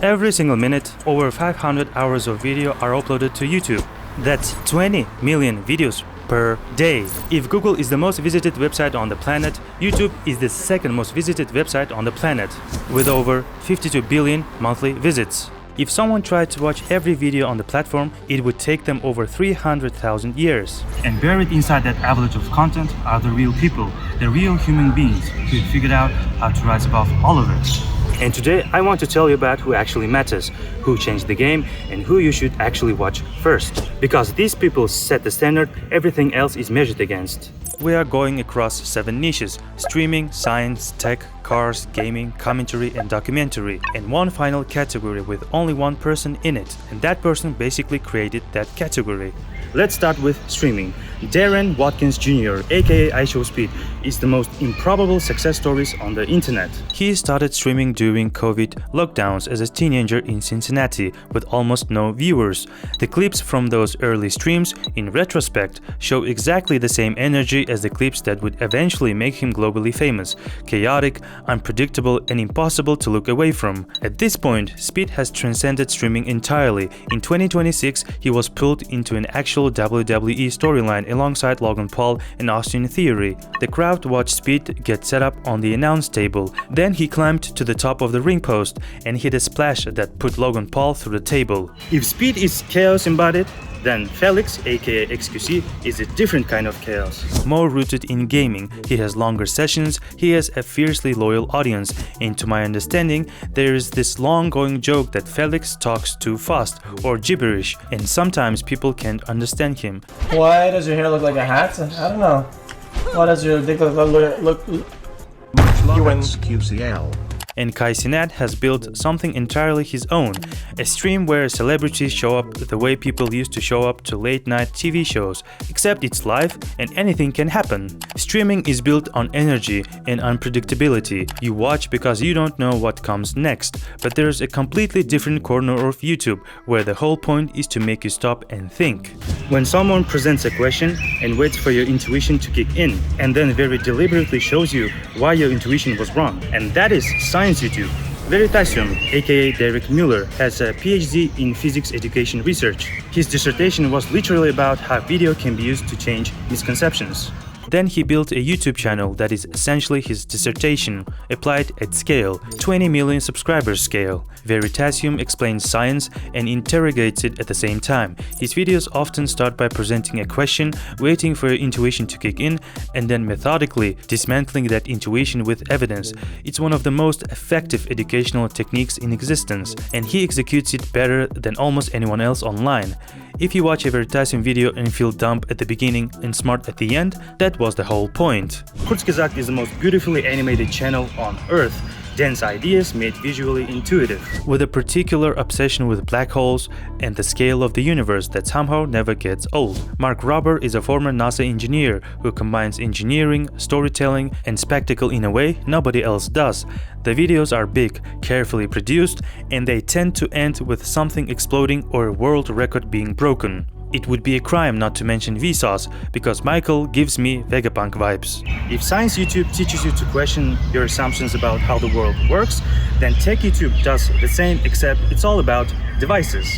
Every single minute, over 500 hours of video are uploaded to YouTube. That's 20 million videos per day. If Google is the most visited website on the planet, YouTube is the second most visited website on the planet, with over 52 billion monthly visits. If someone tried to watch every video on the platform, it would take them over 300,000 years. And buried inside that avalanche of content are the real people, the real human beings who figured out how to rise above all of it. And today I want to tell you about who actually matters, who changed the game, and who you should actually watch first. Because these people set the standard everything else is measured against. We are going across 7 niches: streaming, science, tech, cars, gaming, commentary and documentary, and one final category with only one person in it, and that person basically created that category. Let's start with streaming. Darren Watkins Jr., aka IShowSpeed, is the most improbable success stories on the internet. He started streaming during COVID lockdowns as a teenager in Cincinnati with almost no viewers. The clips from those early streams, in retrospect, show exactly the same energy as the clips that would eventually make him globally famous: chaotic, unpredictable, and impossible to look away from. At this point, Speed has transcended streaming entirely. In 2026, he was pulled into an actual WWE storyline alongside Logan Paul and Austin Theory. The crowd watched Speed get set up on the announce table. Then he climbed to the top of the ring post and hit a splash that put Logan Paul through the table. If Speed is chaos embodied, then Felix, aka XQC, is a different kind of chaos. More rooted in gaming, he has longer sessions, he has a fiercely loyal audience, and to my understanding, there is this long-going joke that Felix talks too fast or gibberish, and sometimes people can't understand him. Why does your hair look like a hat? I don't know. Why does your dick look QCL. And Kai Cenat has built something entirely his own, a stream where celebrities show up the way people used to show up to late-night TV shows, except it's live and anything can happen. Streaming is built on energy and unpredictability. You watch because you don't know what comes next, but there's a completely different corner of YouTube where the whole point is to make you stop and think. When someone presents a question and waits for your intuition to kick in, and then very deliberately shows you why your intuition was wrong, and that is science YouTube. Veritasium, aka Derek Mueller, has a PhD in physics education research. His dissertation was literally about how video can be used to change misconceptions. Then he built a YouTube channel that is essentially his dissertation, applied at scale, 20 million subscribers scale. Veritasium explains science and interrogates it at the same time. His videos often start by presenting a question, waiting for your intuition to kick in, and then methodically dismantling that intuition with evidence. It's one of the most effective educational techniques in existence, and he executes it better than almost anyone else online. If you watch a Veritasium video and feel dumb at the beginning and smart at the end, that was the whole point. Kurzgesagt is the most beautifully animated channel on Earth. Dense ideas made visually intuitive, with a particular obsession with black holes and the scale of the universe that somehow never gets old. Mark Rober is a former NASA engineer who combines engineering, storytelling, and spectacle in a way nobody else does. The videos are big, carefully produced, and they tend to end with something exploding or a world record being broken. It would be a crime not to mention Vsauce, because Michael gives me Vegapunk vibes. If Science YouTube teaches you to question your assumptions about how the world works, then Tech YouTube does the same, except it's all about devices.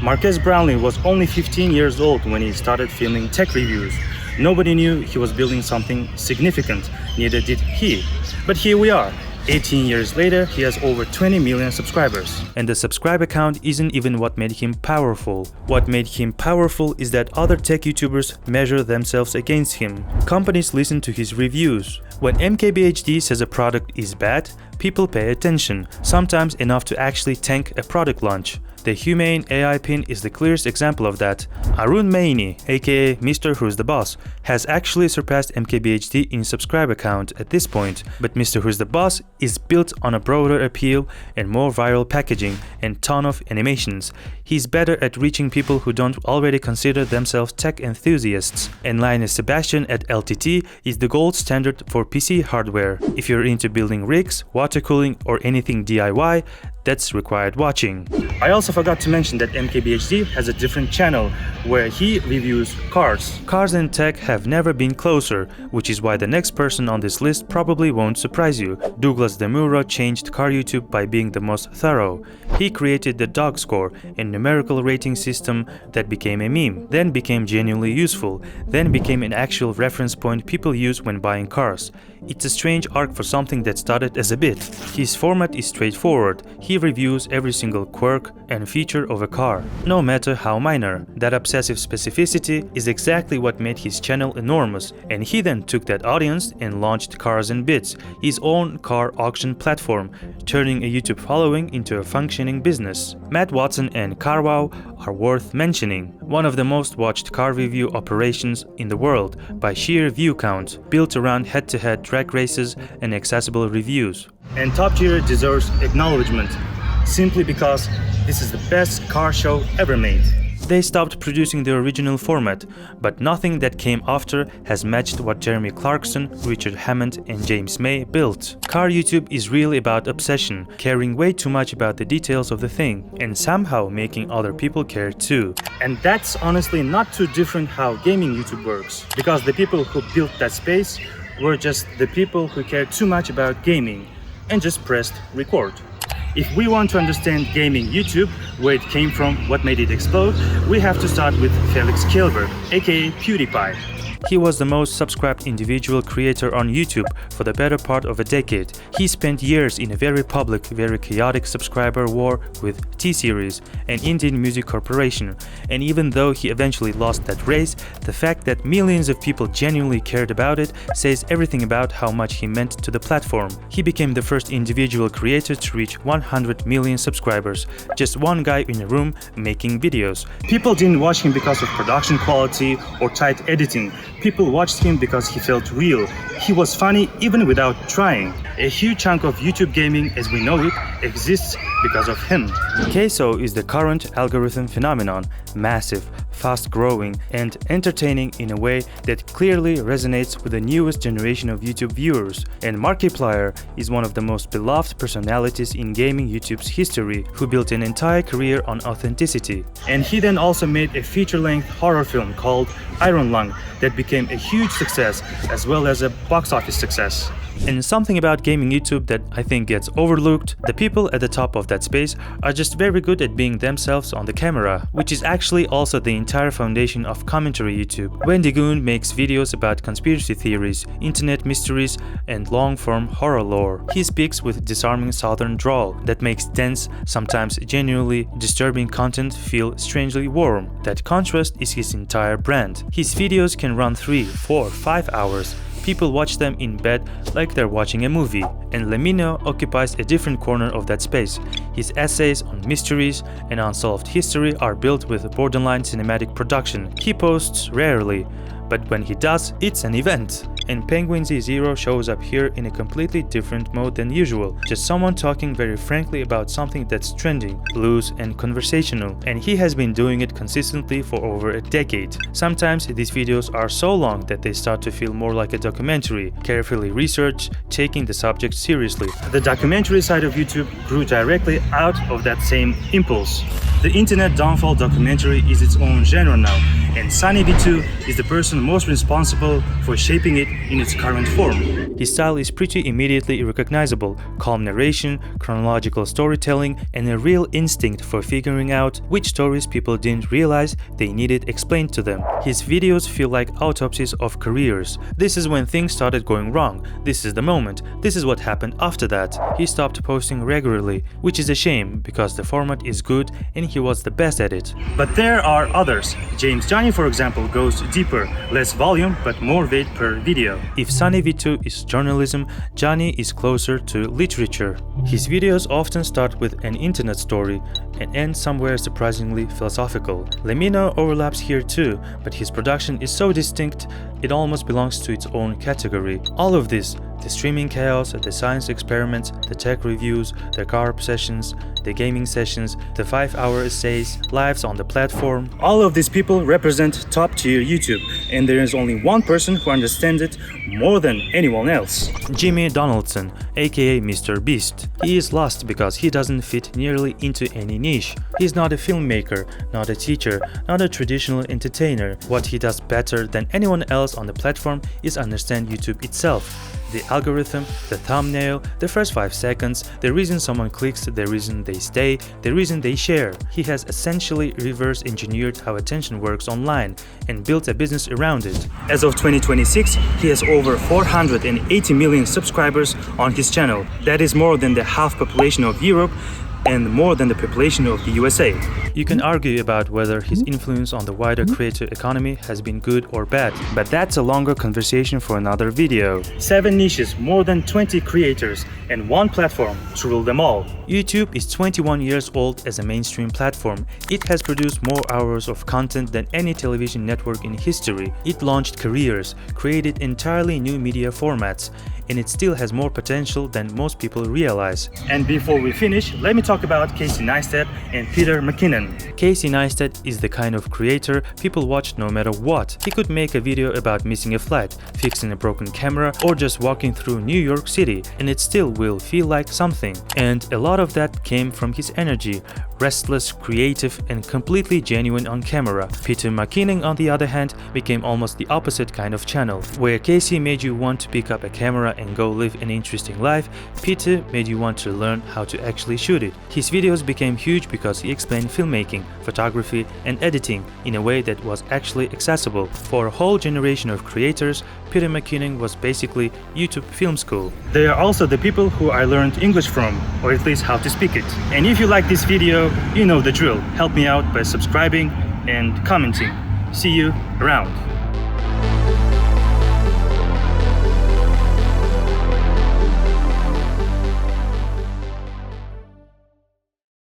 Marques Brownlee was only 15 years old when he started filming tech reviews. Nobody knew he was building something significant, neither did he. But here we are. 18 years later, he has over 20 million subscribers. And the subscriber count isn't even what made him powerful. What made him powerful is that other tech YouTubers measure themselves against him. Companies listen to his reviews. When MKBHD says a product is bad, people pay attention, sometimes enough to actually tank a product launch. The Humane AI pin is the clearest example of that. Arun Maini, aka Mr. Who's the Boss, has actually surpassed MKBHD in subscriber count at this point, but Mr. Who's the Boss is built on a broader appeal and more viral packaging and ton of animations. He's better at reaching people who don't already consider themselves tech enthusiasts. And Linus Sebastian at LTT is the gold standard for PC hardware. If you're into building rigs, water cooling, or anything DIY, that's required watching. I also forgot to mention that MKBHD has a different channel where he reviews cars. Cars and tech have never been closer, which is why the next person on this list probably won't surprise you. Douglas Demuro changed car YouTube by being the most thorough. He created the dog score, a numerical rating system that became a meme, then became genuinely useful, then became an actual reference point people use when buying cars. It's a strange arc for something that started as a bit. His format is straightforward. He reviews every single quirk and feature of a car, no matter how minor. That obsessive specificity is exactly what made his channel enormous, and he then took that audience and launched Cars and Bits, his own car auction platform, turning a YouTube following into a functioning business. Matt Watson and CarWow are worth mentioning, one of the most watched car review operations in the world by sheer view count, built around head-to-head drag races and accessible reviews. And Top Tier deserves acknowledgement, simply because this is the best car show ever made. They stopped producing the original format, but nothing that came after has matched what Jeremy Clarkson, Richard Hammond and James May built. Car YouTube is really about obsession, caring way too much about the details of the thing, and somehow making other people care too. And that's honestly not too different how gaming YouTube works, because the people who built that space were just the people who cared too much about gaming and just pressed record. If we want to understand gaming YouTube, where it came from, what made it explode, we have to start with Felix Kjellberg, aka PewDiePie. He was the most subscribed individual creator on YouTube for the better part of a decade. He spent years in a very public, very chaotic subscriber war with T-Series, an Indian music corporation, and even though he eventually lost that race, the fact that millions of people genuinely cared about it says everything about how much he meant to the platform. He became the first individual creator to reach 100 million subscribers, just one guy in a room making videos. People didn't watch him because of production quality or tight editing. People watched him because he felt real. He was funny even without trying. A huge chunk of YouTube gaming as we know it exists because of him. Queso is the current algorithm phenomenon, massive, fast-growing, and entertaining in a way that clearly resonates with the newest generation of YouTube viewers. And Markiplier is one of the most beloved personalities in gaming YouTube's history, who built an entire career on authenticity. And he then also made a feature-length horror film called Iron Lung that became a huge success as well as a box office success. And something about gaming YouTube that I think gets overlooked, the people at the top of that space are just very good at being themselves on the camera, which is actually also the entire foundation of commentary YouTube. Wendy Goon makes videos about conspiracy theories, internet mysteries, and long-form horror lore. He speaks with disarming southern drawl that makes dense, sometimes genuinely disturbing content feel strangely warm. That contrast is his entire brand. His videos can run 3, 4, 5 hours. People watch them in bed like they're watching a movie, and Lemmino occupies a different corner of that space. His essays on mysteries and unsolved history are built with borderline cinematic production. He posts rarely, but when he does, it's an event. And Penguin Z0 shows up here in a completely different mode than usual, just someone talking very frankly about something that's trending, loose and conversational, and he has been doing it consistently for over a decade. Sometimes these videos are so long that they start to feel more like a documentary, carefully researched, taking the subject seriously. The documentary side of YouTube grew directly out of that same impulse. The internet downfall documentary is its own genre now, and SunnyV2 is the person most responsible for shaping it in its current form. His style is pretty immediately recognizable: calm narration, chronological storytelling, and a real instinct for figuring out which stories people didn't realize they needed explained to them. His videos feel like autopsies of careers. This is when things started going wrong, this is the moment, this is what happened after that. He stopped posting regularly, which is a shame because the format is good and he was the best at it. But there are others. James Johnny, for example, goes deeper, less volume but more weight per video. If SunnyV2 is journalism, Johnny is closer to literature. His videos often start with an internet story and end somewhere surprisingly philosophical. Lemmino overlaps here too, but his production is so distinct it almost belongs to its own category. All of this, the streaming chaos, the science experiments, the tech reviews, the car obsessions, the gaming sessions, the 5-hour essays, lives on the platform. All of these people represent top-tier YouTube, and there is only one person who understands it more than anyone else. Jimmy Donaldson, aka MrBeast. He is lost because he doesn't fit nearly into any niche. He's not a filmmaker, not a teacher, not a traditional entertainer. What he does better than anyone else on the platform is understand YouTube itself. The algorithm, the thumbnail, the first 5 seconds, the reason someone clicks, the reason they stay, the reason they share. He has essentially reverse engineered how attention works online and built a business around it. As of 2026, he has over 480 million subscribers on his channel. That is more than the half population of Europe and more than the population of the USA. You can argue about whether his influence on the wider creator economy has been good or bad, but that's a longer conversation for another video. 7 niches, more than 20 creators, and 1 platform to rule them all. YouTube is 21 years old as a mainstream platform. It has produced more hours of content than any television network in history. It launched careers, created entirely new media formats, and it still has more potential than most people realize. And before we finish, let me talk about Casey Neistat and Peter McKinnon. Casey Neistat is the kind of creator people watch no matter what. He could make a video about missing a flight, fixing a broken camera, or just walking through New York City, and it still will feel like something. And a lot of that came from his energy, restless, creative, and completely genuine on camera. Peter McKinnon, on the other hand, became almost the opposite kind of channel. Where Casey made you want to pick up a camera and go live an interesting life, Peter made you want to learn how to actually shoot it. His videos became huge because he explained filmmaking, photography, and editing in a way that was actually accessible. For a whole generation of creators, Peter McKinnon was basically YouTube film school. They are also the people who I learned English from, or at least how to speak it. And if you like this video, you know the drill. Help me out by subscribing and commenting. See you around.